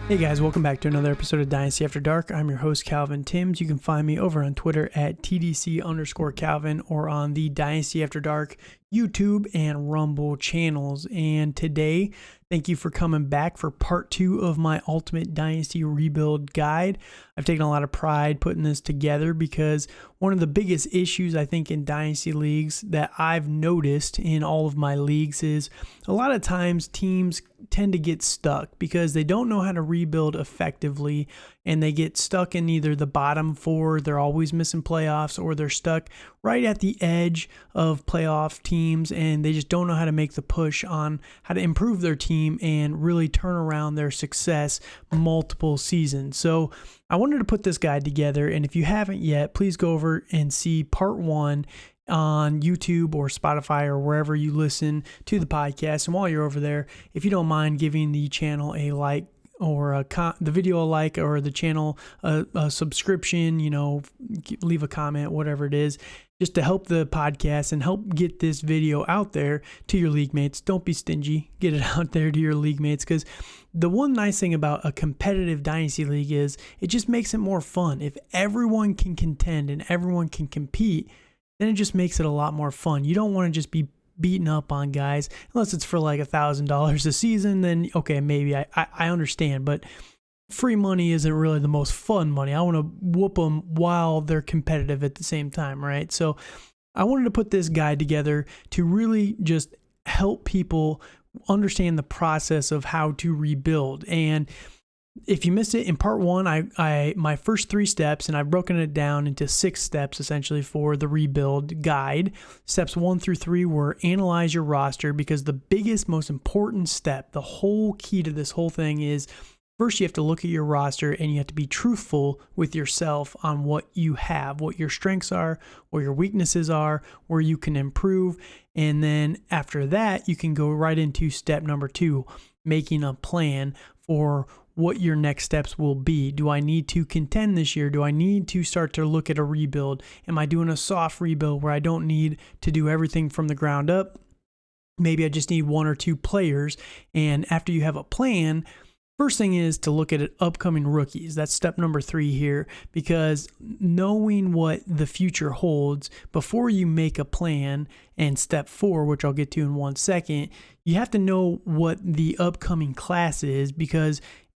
Hey guys, welcome back to another episode of Dynasty After Dark. I'm your host, Calvin Timms. You can find me over on Twitter at TDC_Calvin or on the Dynasty After Dark YouTube and Rumble channels. And today, thank you for coming back for part 2 of my Ultimate Dynasty Rebuild Guide. I've taken a lot of pride putting this together because one of the biggest issues I think in Dynasty leagues that I've noticed in all of my leagues is a lot of times teams tend to get stuck because they don't know how to rebuild effectively, and they get stuck in either the bottom 4, they're always missing playoffs, or they're stuck right at the edge of playoff teams and they just don't know how to make the push on how to improve their team and really turn around their success multiple seasons. So I wanted to put this guide together, and if you haven't yet, please go over and see part 1 on YouTube or Spotify or wherever you listen to the podcast. And while you're over there, if you don't mind giving the channel a like or the video a like, or the channel a subscription, leave a comment, whatever it is, just to help the podcast and help get this video out there to your league mates. Don't be stingy. Get it out there to your league mates, because the one nice thing about a competitive Dynasty league is it just makes it more fun. If everyone can contend and everyone can compete, then it just makes it a lot more fun. You don't want to just be beating up on guys unless it's for like $1,000 a season. Then okay, maybe I understand, but free money isn't really the most fun money. I want to whoop them while they're competitive at the same time, right? So I wanted to put this guide together to really just help people understand the process of how to rebuild. And if you missed it in part 1, I my first 3 steps, and I've broken it down into 6 steps essentially for the rebuild guide. Steps 1 through 3 were analyze your roster, because the biggest, most important step, the whole key to this whole thing is first you have to look at your roster and you have to be truthful with yourself on what you have, what your strengths are, what your weaknesses are, where you can improve. And then after that, you can go right into step number 2, making a plan for what your next steps will be. Do I need to contend this year? Do I need to start to look at a rebuild? Am I doing a soft rebuild where I don't need to do everything from the ground up? Maybe I just need 1 or 2 players. And after you have a plan, first thing is to look at upcoming rookies. That's step number 3 here, because knowing what the future holds before you make a plan, and step 4, which I'll get to in 1 second, you have to know what the upcoming class is, because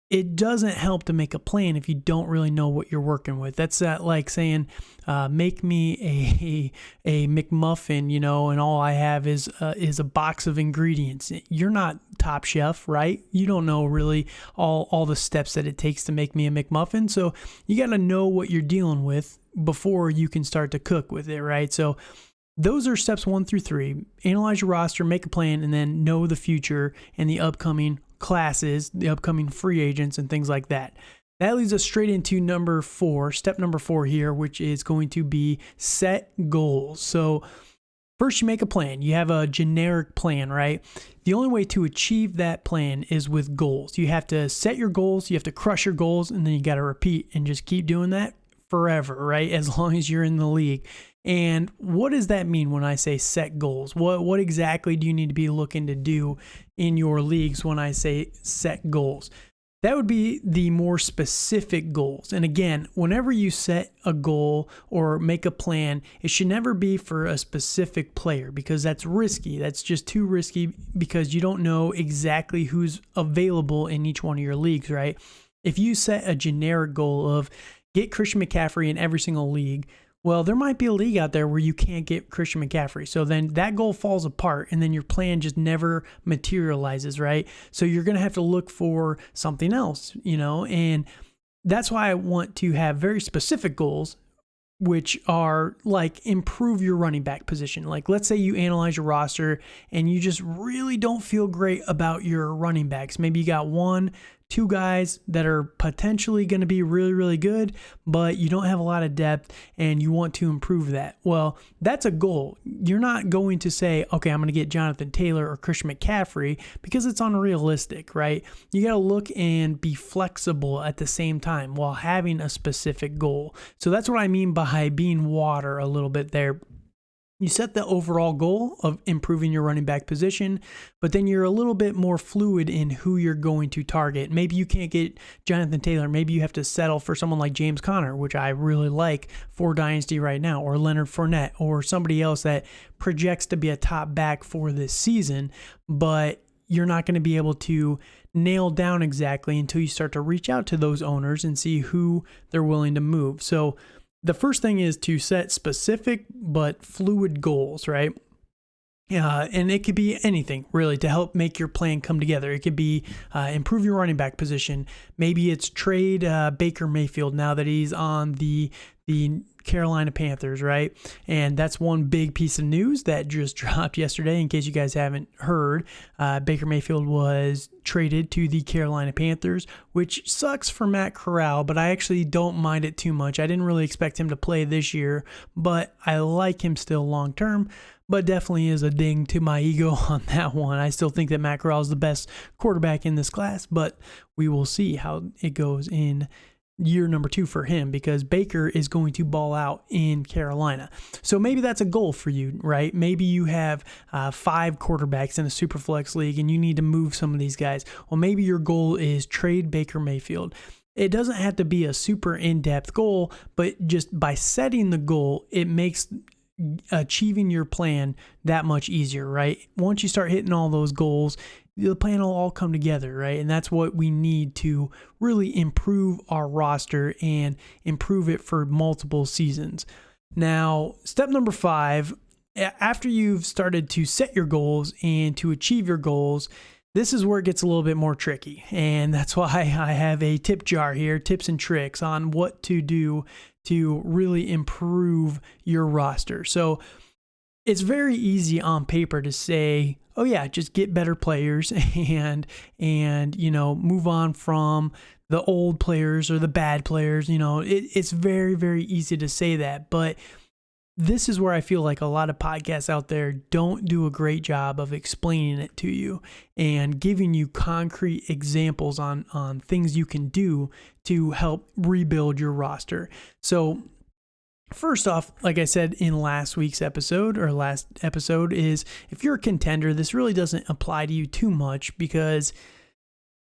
it doesn't help to make a plan if you don't really know what you're working with. That's like saying, make me a McMuffin, and all I have is a box of ingredients. You're not Top Chef, right? You don't know really all the steps that it takes to make me a McMuffin. So you got to know what you're dealing with before you can start to cook with it, right? So those are steps 1 through 3. Analyze your roster, make a plan, and then know the future and the upcoming classes, the upcoming free agents, and things like that. That leads us straight into step number 4 here, which is going to be set goals. So first you make a plan. You have a generic plan, right? The only way to achieve that plan is with goals. You have to set your goals, you have to crush your goals, and then you got to repeat and just keep doing that forever, right? As long as you're in the league. And what does that mean when I say set goals? What exactly do you need to be looking to do in your leagues when I say set goals? That would be the more specific goals. And again, whenever you set a goal or make a plan, it should never be for a specific player, because that's risky. That's just too risky, because you don't know exactly who's available in each one of your leagues, right? If you set a generic goal of get Christian McCaffrey in every single league, well, there might be a league out there where you can't get Christian McCaffrey. So then that goal falls apart, and then your plan just never materializes, right? So you're going to have to look for something else, and that's why I want to have very specific goals, which are like improve your running back position. Like, let's say you analyze your roster and you just really don't feel great about your running backs. Maybe you got 1, 2 guys that are potentially going to be really, really good, but you don't have a lot of depth and you want to improve that. Well, that's a goal. You're not going to say, okay, I'm going to get Jonathan Taylor or Christian McCaffrey, because it's unrealistic, right? You got to look and be flexible at the same time while having a specific goal. So that's what I mean by being water a little bit there. You set the overall goal of improving your running back position, but then you're a little bit more fluid in who you're going to target. Maybe you can't get Jonathan Taylor. Maybe you have to settle for someone like James Conner, which I really like for Dynasty right now, or Leonard Fournette, or somebody else that projects to be a top back for this season, but you're not going to be able to nail down exactly until you start to reach out to those owners and see who they're willing to move. So the first thing is to set specific but fluid goals, right? And it could be anything really to help make your plan come together. It could be improve your running back position. Maybe it's trade Baker Mayfield now that he's on the Carolina Panthers, right? And that's one big piece of news that just dropped yesterday. In case you guys haven't heard, Baker Mayfield was traded to the Carolina Panthers, which sucks for Matt Corral, but I actually don't mind it too much. I didn't really expect him to play this year, but I like him still long term. But definitely is a ding to my ego on that one. I still think that Matt Corral is the best quarterback in this class, but we will see how it goes in year number 2 for him, because Baker is going to ball out in Carolina. So maybe that's a goal for you, right? Maybe you have 5 quarterbacks in a super flex league and you need to move some of these guys. Well, maybe your goal is trade Baker Mayfield. It doesn't have to be a super in-depth goal, but just by setting the goal, it makes achieving your plan that much easier, right? Once you start hitting all those goals, the plan will all come together, right? And that's what we need to really improve our roster and improve it for multiple seasons. Now, step number 5, after you've started to set your goals and to achieve your goals, this is where it gets a little bit more tricky. And that's why I have a tip jar here, tips and tricks on what to do to really improve your roster. So it's very easy on paper to say, oh yeah, just get better players and move on from the old players or the bad players. It's very, very easy to say that, but this is where I feel like a lot of podcasts out there don't do a great job of explaining it to you and giving you concrete examples on things you can do to help rebuild your roster. So first off, like I said in last episode, is if you're a contender, this really doesn't apply to you too much because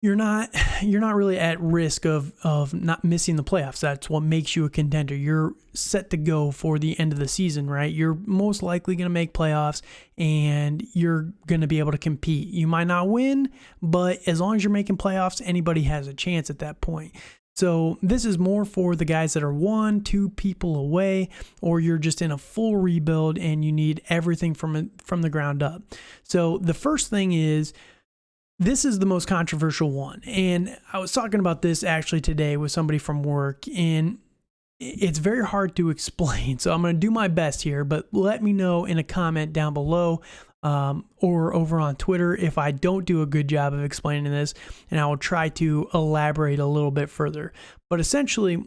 you're not really at risk of not missing the playoffs. That's what makes you a contender. You're set to go for the end of the season, right? You're most likely going to make playoffs and you're going to be able to compete. You might not win, but as long as you're making playoffs, anybody has a chance at that point. So this is more for the guys that are 1-2 people away, or you're just in a full rebuild and you need everything from the ground up. So the first thing is, this is the most controversial one. And I was talking about this actually today with somebody from work, and it's very hard to explain. So I'm going to do my best here, but let me know in a comment down below or over on Twitter if I don't do a good job of explaining this, and I will try to elaborate a little bit further. But essentially,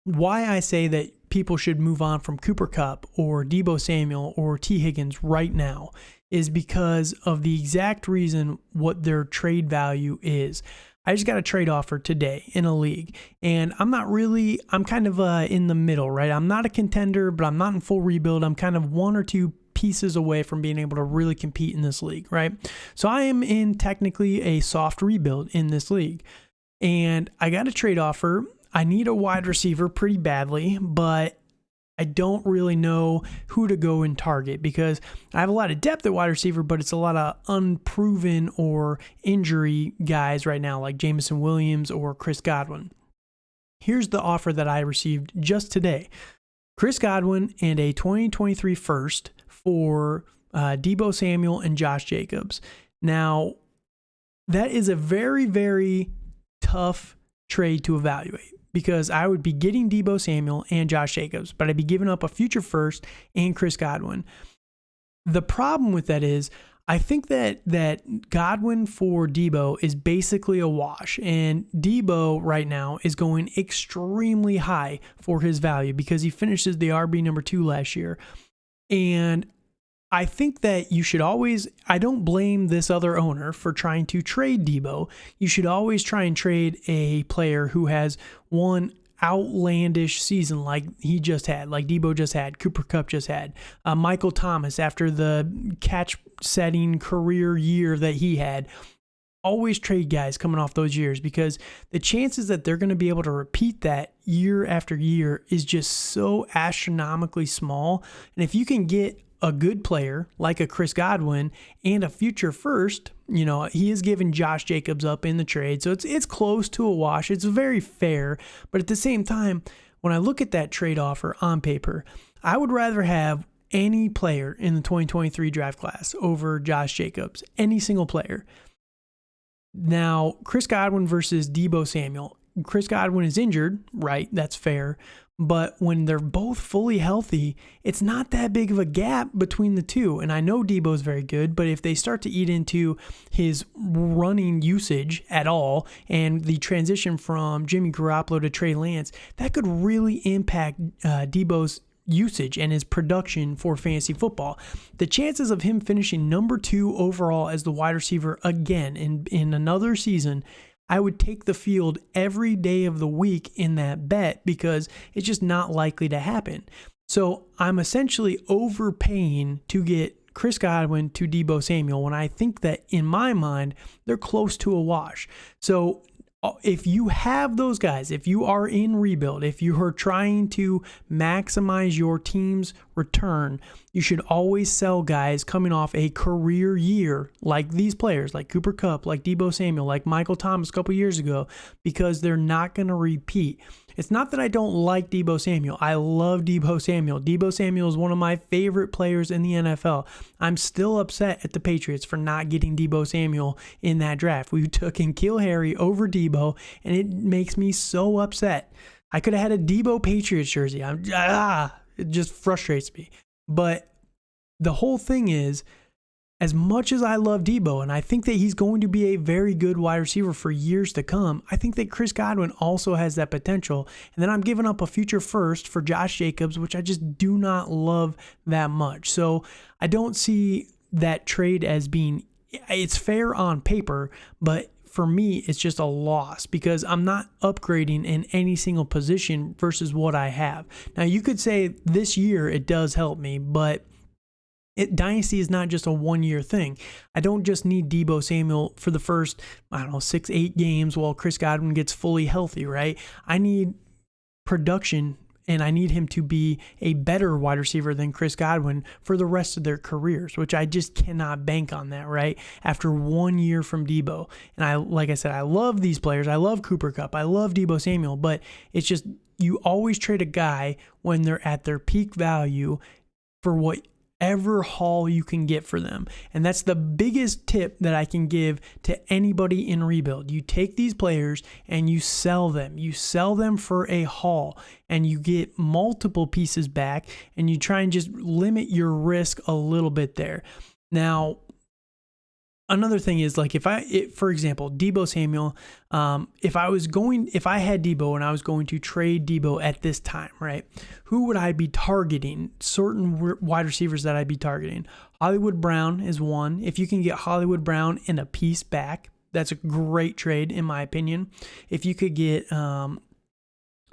why I say that people should move on from Cooper Kupp or Deebo Samuel or T. Higgins right now is because of the exact reason what their trade value is. I just got a trade offer today in a league, and I'm kind of in the middle, right? I'm not a contender, but I'm not in full rebuild. I'm kind of 1 or 2 pieces away from being able to really compete in this league, right? So I am in technically a soft rebuild in this league, and I got a trade offer. I need a wide receiver pretty badly, but I don't really know who to go and target because I have a lot of depth at wide receiver, but it's a lot of unproven or injury guys right now, like Jameson Williams or Chris Godwin. Here's the offer that I received just today. Chris Godwin and a 2023 first for Deebo Samuel and Josh Jacobs. Now, that is a very, very tough trade to evaluate, because I would be getting Deebo Samuel and Josh Jacobs, but I'd be giving up a future first and Chris Godwin. The problem with that is I think that Godwin for Deebo is basically a wash, and Deebo right now is going extremely high for his value because he finishes the RB number 2 last year. And I think that you should always, I don't blame this other owner for trying to trade Deebo. You should always try and trade a player who has, one, outlandish season like he just had, like Debo just had, Cooper Kupp just had, Michael Thomas after the catch-setting career year that he had. Always trade guys coming off those years, because the chances that they're going to be able to repeat that year after year is just so astronomically small. And if you can get a good player like a Chris Godwin and a future first, he is giving Josh Jacobs up in the trade. So it's close to a wash. It's very fair. But at the same time, when I look at that trade offer on paper, I would rather have any player in the 2023 draft class over Josh Jacobs, any single player. Now, Chris Godwin versus Debo Samuel. Chris Godwin is injured, right? That's fair. But when they're both fully healthy, it's not that big of a gap between the two. And I know Debo's very good, but if they start to eat into his running usage at all and the transition from Jimmy Garoppolo to Trey Lance, that could really impact Debo's usage and his production for fantasy football. The chances of him finishing number 2 overall as the wide receiver again in another season, I would take the field every day of the week in that bet, because it's just not likely to happen. So I'm essentially overpaying to get Chris Godwin to Debo Samuel when I think that in my mind, they're close to a wash. So if you have those guys, if you are in rebuild, if you are trying to maximize your team's return, you should always sell guys coming off a career year like these players, like Cooper Kupp, like Debo Samuel, like Michael Thomas a couple years ago, because they're not going to repeat. It's not that I don't like Debo Samuel. I love Debo Samuel. Debo Samuel is one of my favorite players in the NFL. I'm still upset at the Patriots for not getting Debo Samuel in that draft. We took N'Keal Harry over Debo, and it makes me so upset. I could have had a Debo Patriots jersey. It just frustrates me. But the whole thing is, as much as I love Debo, and I think that he's going to be a very good wide receiver for years to come, I think that Chris Godwin also has that potential. And then I'm giving up a future first for Josh Jacobs, which I just do not love that much. So I don't see that trade as being, it's fair on paper, but for me, it's just a loss because I'm not upgrading in any single position versus what I have. Now, you could say this year it does help me, but Dynasty is not just a one-year thing. I don't just need Debo Samuel for the first, 6-8 games while Chris Godwin gets fully healthy, right? I need production, and I need him to be a better wide receiver than Chris Godwin for the rest of their careers, which I just cannot bank on that, right? After 1 year from Debo. And like I said, I love these players. I love Cooper Kupp. I love Debo Samuel, but it's just, you always trade a guy when they're at their peak value for whatever haul you can get for them. And that's the biggest tip that I can give to anybody in rebuild. You take these players and you sell them. You sell them for a haul and you get multiple pieces back, and you try and just limit your risk a little bit there. Now, another thing is, like, for example, Debo Samuel, if I had Debo and I was going to trade Debo at this time, right, who would I be targeting? Certain wide receivers that I'd be targeting. Hollywood Brown is one. If you can get Hollywood Brown and a piece back, that's a great trade, in my opinion. If you could get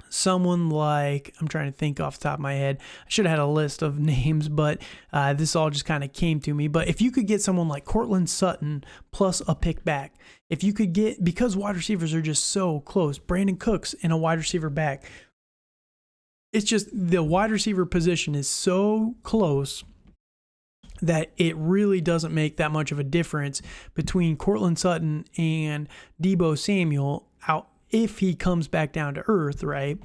someone like, I'm trying to think off the top of my head. I should have had a list of names, but this all just kind of came to me. But if you could get someone like Cortland Sutton plus a pick back, if you could get, because wide receivers are just so close, Brandon Cooks and a wide receiver back, it's just the wide receiver position is so close that it really doesn't make that much of a difference between Cortland Sutton and Debo Samuel out if he comes back down to earth, right?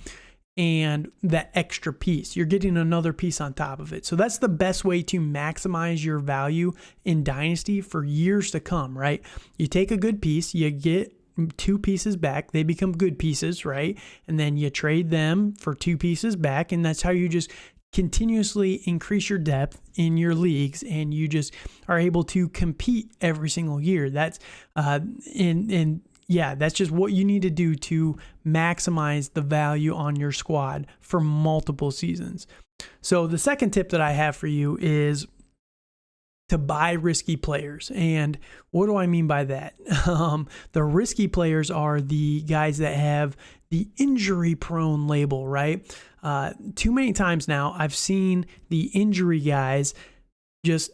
And that extra piece, you're getting another piece on top of it. So that's the best way to maximize your value in Dynasty for years to come, right? You take a good piece, you get 2 pieces back, they become good pieces, right? And then you trade them for 2 pieces back, and that's how you just continuously increase your depth in your leagues, and you just are able to compete every single year. That's that's just what you need to do to maximize the value on your squad for multiple seasons. So the second tip that I have for you is to buy risky players. And what do I mean by that? The risky players are the guys that have the injury prone label, right? Too many times now I've seen the injury guys just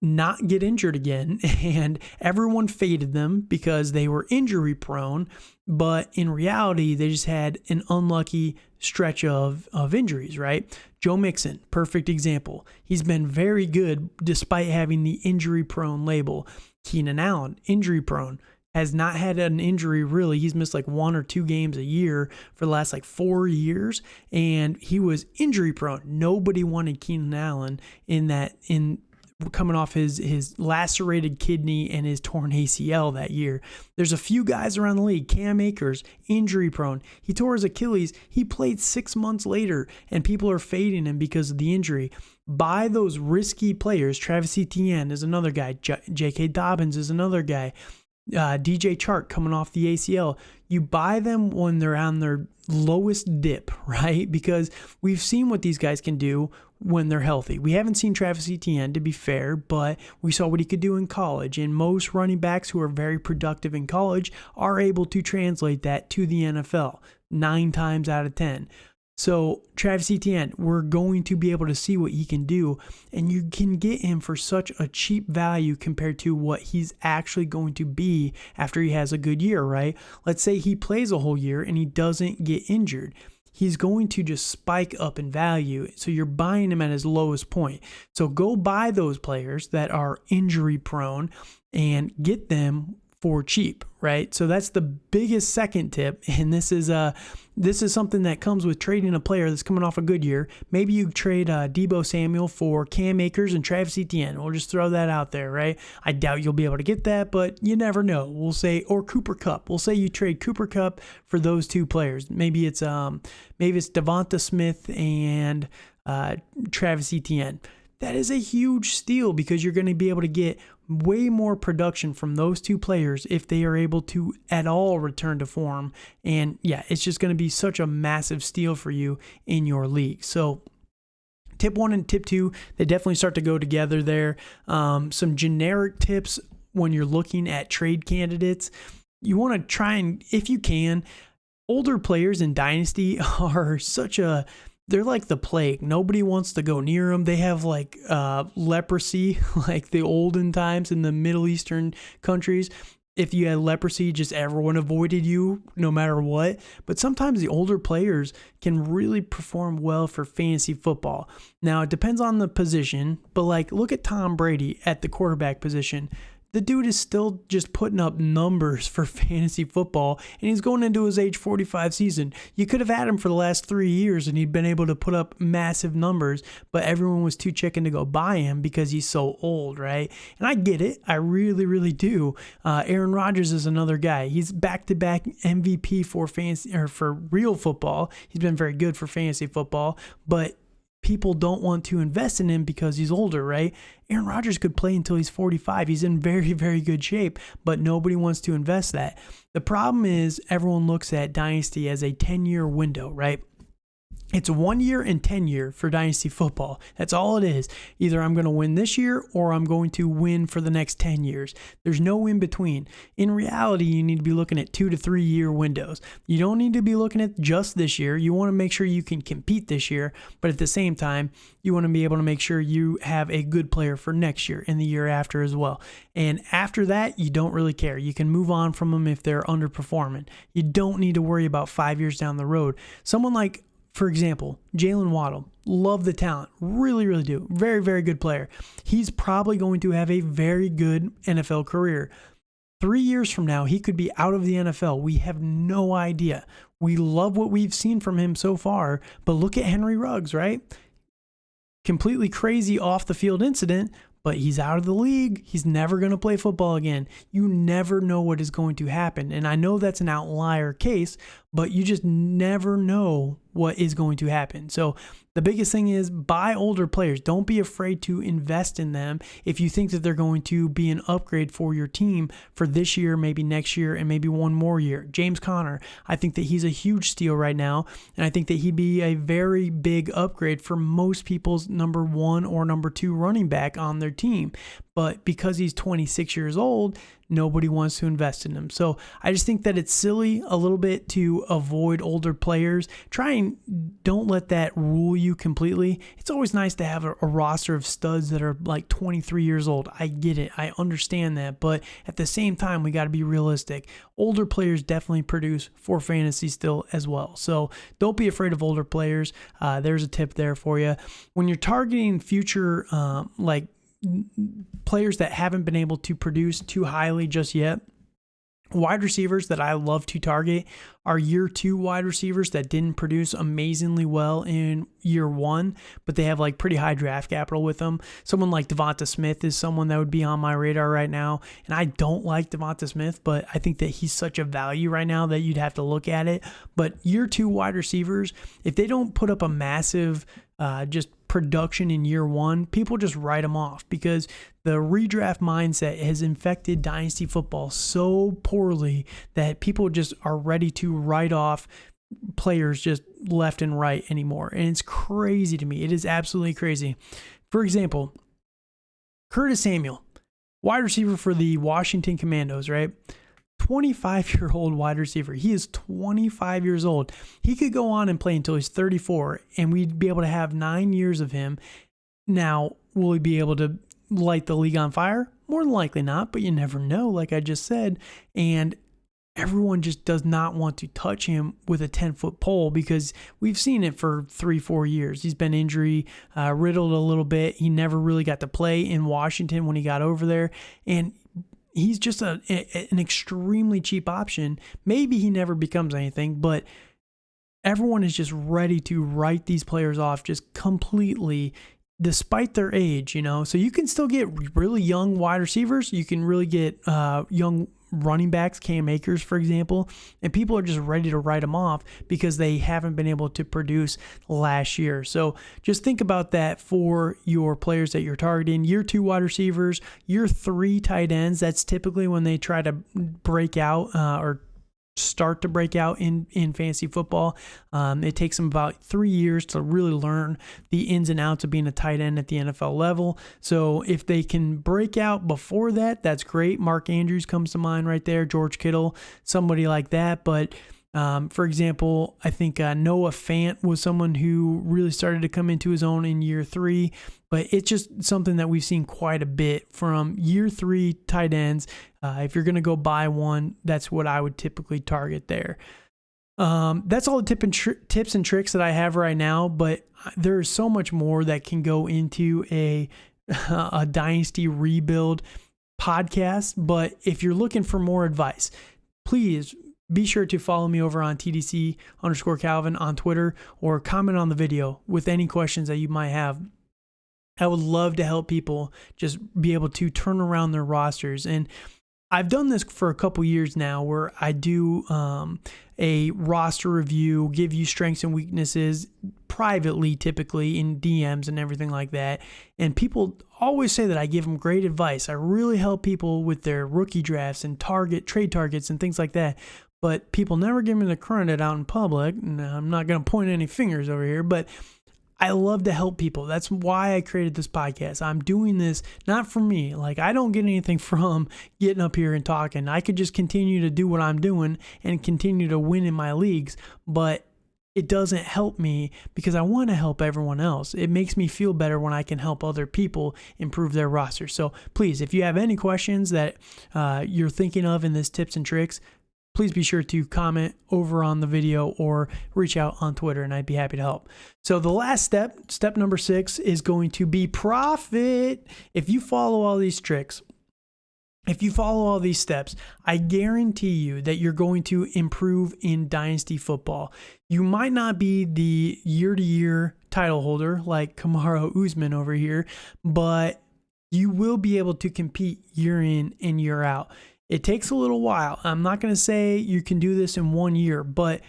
not get injured again, and everyone faded them because they were injury prone, but in reality they just had an unlucky stretch of injuries, right? Joe Mixon, perfect example. He's been very good despite having the injury prone label. Keenan Allen, injury prone, has not had an injury really. He's missed like 1 or 2 games a year for the last like 4 years, and he was injury prone. Nobody wanted Keenan Allen in coming off his lacerated kidney and his torn ACL that year. There's a few guys around the league. Cam Akers, injury prone. He tore his Achilles. He played 6 months later, and people are fading him because of the injury. Buy those risky players. Travis Etienne is another guy. J.K. Dobbins is another guy. DJ Chark coming off the ACL. You buy them when they're on their lowest dip, right? Because we've seen what these guys can do when they're healthy. We haven't seen Travis Etienne, to be fair, but we saw what he could do in college. And most running backs who are very productive in college are able to translate that to the NFL 9 times out of 10. So Travis Etienne, we're going to be able to see what he can do, and you can get him for such a cheap value compared to what he's actually going to be after he has a good year, right? Let's say he plays a whole year and he doesn't get injured. He's going to just spike up in value. So you're buying him at his lowest point. So go buy those players that are injury prone and get them for cheap, right? So that's the biggest second tip. And this is something that comes with trading a player that's coming off a good year. Maybe you trade Deebo Samuel for Cam Akers and Travis Etienne. We'll just throw that out there, right? I doubt you'll be able to get that, but you never know. We'll say, or Cooper Kupp. We'll say you trade Cooper Kupp for those 2 players. Maybe it's Devonta Smith and Travis Etienne. That is a huge steal because you're going to be able to get way more production from those 2 players if they are able to at all return to form. And yeah, it's just going to be such a massive steal for you in your league. So tip 1 and tip 2, they definitely start to go together there. Some generic tips when you're looking at trade candidates. You want to try and, if you can, older players in Dynasty are they're like the plague. Nobody wants to go near them. They have like leprosy, like the olden times in the Middle Eastern countries. If you had leprosy, just everyone avoided you no matter what. But sometimes the older players can really perform well for fantasy football. Now, it depends on the position, but like look at Tom Brady at the quarterback position. The dude is still just putting up numbers for fantasy football, and he's going into his age 45 season. You could have had him for the last 3 years, and he'd been able to put up massive numbers, but everyone was too chicken to go buy him because he's so old, right? And I get it. I really, really do. Aaron Rodgers is another guy. He's back-to-back MVP for fantasy or for real football. He's been very good for fantasy football, but people don't want to invest in him because he's older, right? Aaron Rodgers could play until he's 45. He's in very, very good shape, but nobody wants to invest that. The problem is everyone looks at Dynasty as a 10-year window, right? It's 1 year and 10 year for Dynasty football. That's all it is. Either I'm going to win this year or I'm going to win for the next 10 years. There's no in between. In reality, you need to be looking at 2 to 3 year windows. You don't need to be looking at just this year. You want to make sure you can compete this year, but at the same time, you want to be able to make sure you have a good player for next year and the year after as well. And after that, you don't really care. You can move on from them if they're underperforming. You don't need to worry about 5 years down the road. Someone like, for example, Jalen Waddle, love the talent, really, really do. Very, very good player. He's probably going to have a very good NFL career. 3 years from now, he could be out of the NFL. We have no idea. We love what we've seen from him so far, but look at Henry Ruggs, right? Completely crazy off the field incident, but he's out of the league. He's never going to play football again. You never know what is going to happen. And I know that's an outlier case, but you just never know what is going to happen. So the biggest thing is buy older players. Don't be afraid to invest in them if you think that they're going to be an upgrade for your team for this year, maybe next year, and maybe one more year. James Conner, I think that he's a huge steal right now, and I think that he'd be a very big upgrade for most people's number 1 or number 2 running back on their team. but because he's 26 years old, nobody wants to invest in him. So I just think that it's silly a little bit to avoid older players. Try and don't let that rule you completely. It's always nice to have a roster of studs that are like 23 years old. I get it. I understand that. But at the same time, we got to be realistic. Older players definitely produce for fantasy still as well. So don't be afraid of older players. There's a tip there for you. When you're targeting future players that haven't been able to produce too highly just yet, wide receivers that I love to target are year 2 wide receivers that didn't produce amazingly well in year 1, but they have like pretty high draft capital with them. Someone like Devonta Smith is someone that would be on my radar right now. And I don't like Devonta Smith, but I think that he's such a value right now that you'd have to look at it. But year 2 wide receivers, if they don't put up a massive just production in year 1, people just write them off because the redraft mindset has infected dynasty football so poorly that people just are ready to write off players just left and right anymore. And it's crazy to me. It is absolutely crazy. For example, Curtis Samuel, wide receiver for the Washington Commandos, right? 25-year-old wide receiver. He is 25 years old. He could go on and play until he's 34, and we'd be able to have 9 years of him. Now, will he be able to light the league on fire? More than likely not, but you never know, like I just said. And everyone just does not want to touch him with a 10-foot pole because we've seen it for 3-4 years. He's been injury riddled a little bit. He never really got to play in Washington when he got over there. And he's just an extremely cheap option. Maybe he never becomes anything, but everyone is just ready to write these players off just completely despite their age, So you can still get really young wide receivers. You can really get young running backs, Cam Akers, for example, and people are just ready to write them off because they haven't been able to produce last year. So just think about that for your players that you're targeting. Year 2 wide receivers, year 3 tight ends. That's typically when they try to break out or start to break out in fantasy football. It takes them about 3 years to really learn the ins and outs of being a tight end at the NFL level. So if they can break out before that, that's great. Mark Andrews comes to mind right there, George Kittle, somebody like that. But for example, I think Noah Fant was someone who really started to come into his own in year 3, but it's just something that we've seen quite a bit from year 3 tight ends. If you're going to go buy one, that's what I would typically target there. That's all the tips and tricks that I have right now, but there's so much more that can go into a dynasty rebuild podcast. But if you're looking for more advice, please be sure to follow me over on TDC_Calvin on Twitter or comment on the video with any questions that you might have. I would love to help people just be able to turn around their rosters. And I've done this for a couple years now where I do a roster review, give you strengths and weaknesses privately, typically in DMs and everything like that. And people always say that I give them great advice. I really help people with their rookie drafts and trade targets and things like that. But people never give me the credit out in public. And I'm not going to point any fingers over here, but I love to help people. That's why I created this podcast. I'm doing this not for me. Like, I don't get anything from getting up here and talking. I could just continue to do what I'm doing and continue to win in my leagues, but it doesn't help me because I want to help everyone else. It makes me feel better when I can help other people improve their roster. So please, if you have any questions that you're thinking of in this tips and tricks, please be sure to comment over on the video or reach out on Twitter, and I'd be happy to help. So the last step number 6, is going to be profit. If you follow all these tricks, if you follow all these steps, I guarantee you that you're going to improve in dynasty football. You might not be the year-to-year title holder like Kamaru Usman over here, but you will be able to compete year in and year out. It takes a little while. I'm not going to say you can do this in 1 year, but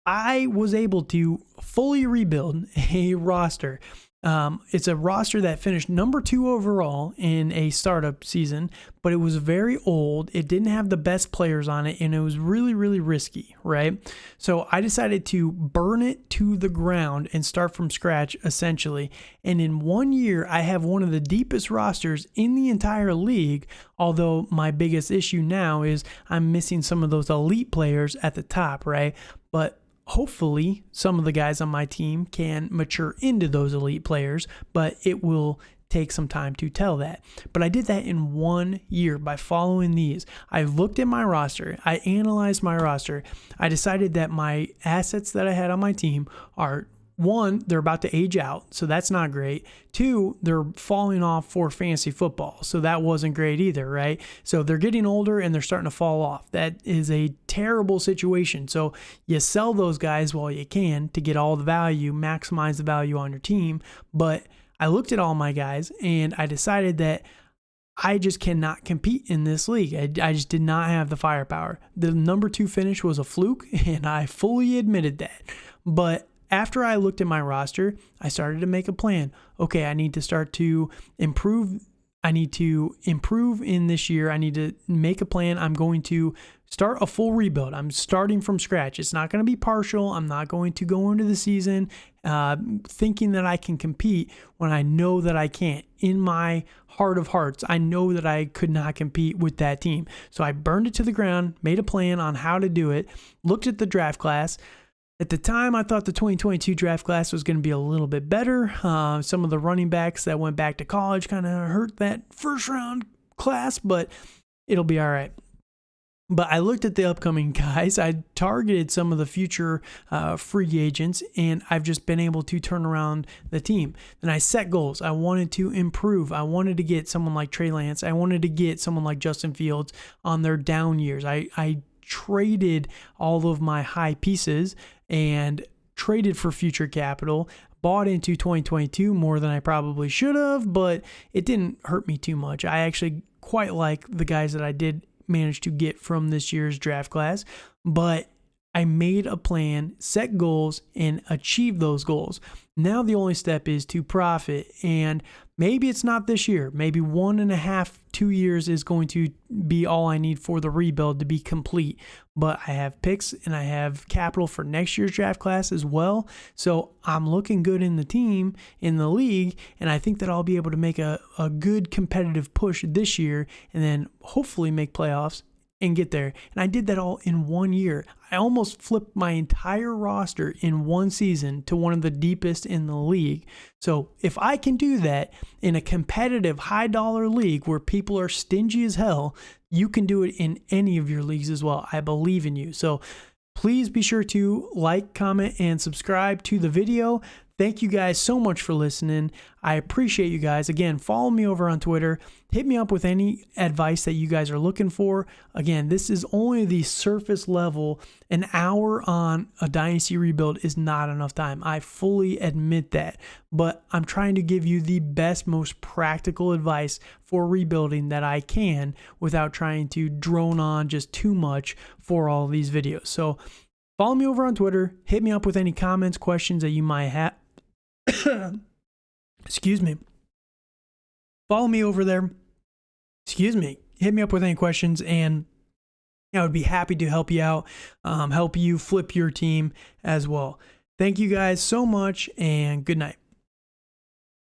I was able to fully rebuild a roster It's a roster that finished number 2 overall in a startup season, but it was very old. It didn't have the best players on it, and it was really, really risky, right? So I decided to burn it to the ground and start from scratch, essentially. And in 1 year, I have one of the deepest rosters in the entire league, although my biggest issue now is I'm missing some of those elite players at the top, right? But hopefully some of the guys on my team can mature into those elite players, but it will take some time to tell that. But I did that in 1 year by following these. I looked at my roster. I analyzed my roster. I decided that my assets that I had on my team are, 1, they're about to age out, so that's not great. 2, they're falling off for fantasy football, so that wasn't great either, right? So they're getting older and they're starting to fall off. That is a terrible situation. So you sell those guys while you can to get all the value, maximize the value on your team. But I looked at all my guys and I decided that I just cannot compete in this league. I just did not have the firepower. The number 2 finish was a fluke, and I fully admitted that. But after I looked at my roster, I started to make a plan. Okay, I need to start to improve. I need to improve in this year. I need to make a plan. I'm going to start a full rebuild. I'm starting from scratch. It's not going to be partial. I'm not going to go into the season thinking that I can compete when I know that I can't. In my heart of hearts, I know that I could not compete with that team. So I burned it to the ground, made a plan on how to do it, looked at the draft class. At the time, I thought the 2022 draft class was going to be a little bit better. Some of the running backs that went back to college kind of hurt that first round class, but it'll be all right. But I looked at the upcoming guys. I targeted some of the future free agents, and I've just been able to turn around the team. Then I set goals. I wanted to improve. I wanted to get someone like Trey Lance. I wanted to get someone like Justin Fields on their down years. I traded all of my high pieces and traded for future capital, bought into 2022 more than I probably should have, but it didn't hurt me too much. I actually quite like the guys that I did manage to get from this year's draft class, but I made a plan, set goals, and achieve those goals. Now the only step is to profit, and maybe it's not this year. Maybe 1.5, 2 years is going to be all I need for the rebuild to be complete. But I have picks and I have capital for next year's draft class as well. So I'm looking good in the team, in the league, and I think that I'll be able to make a good competitive push this year and then hopefully make playoffs and get there. And I did that all in 1 year. I almost flipped my entire roster in one season to one of the deepest in the league. So if I can do that in a competitive high dollar league where people are stingy as hell, you can do it in any of your leagues as well. I believe in you. So please be sure to like, comment, and subscribe to the video. Thank you guys so much for listening. I appreciate you guys. Again, follow me over on Twitter. Hit me up with any advice that you guys are looking for. Again, this is only the surface level. An hour on a Dynasty rebuild is not enough time. I fully admit that. But I'm trying to give you the best, most practical advice for rebuilding that I can without trying to drone on just too much for all of these videos. So follow me over on Twitter. Hit me up with any comments, questions that you might have. Excuse me. Follow me over there. Excuse me. Hit me up with any questions, and I would be happy to help you out, help you flip your team as well. Thank you guys so much, and good night.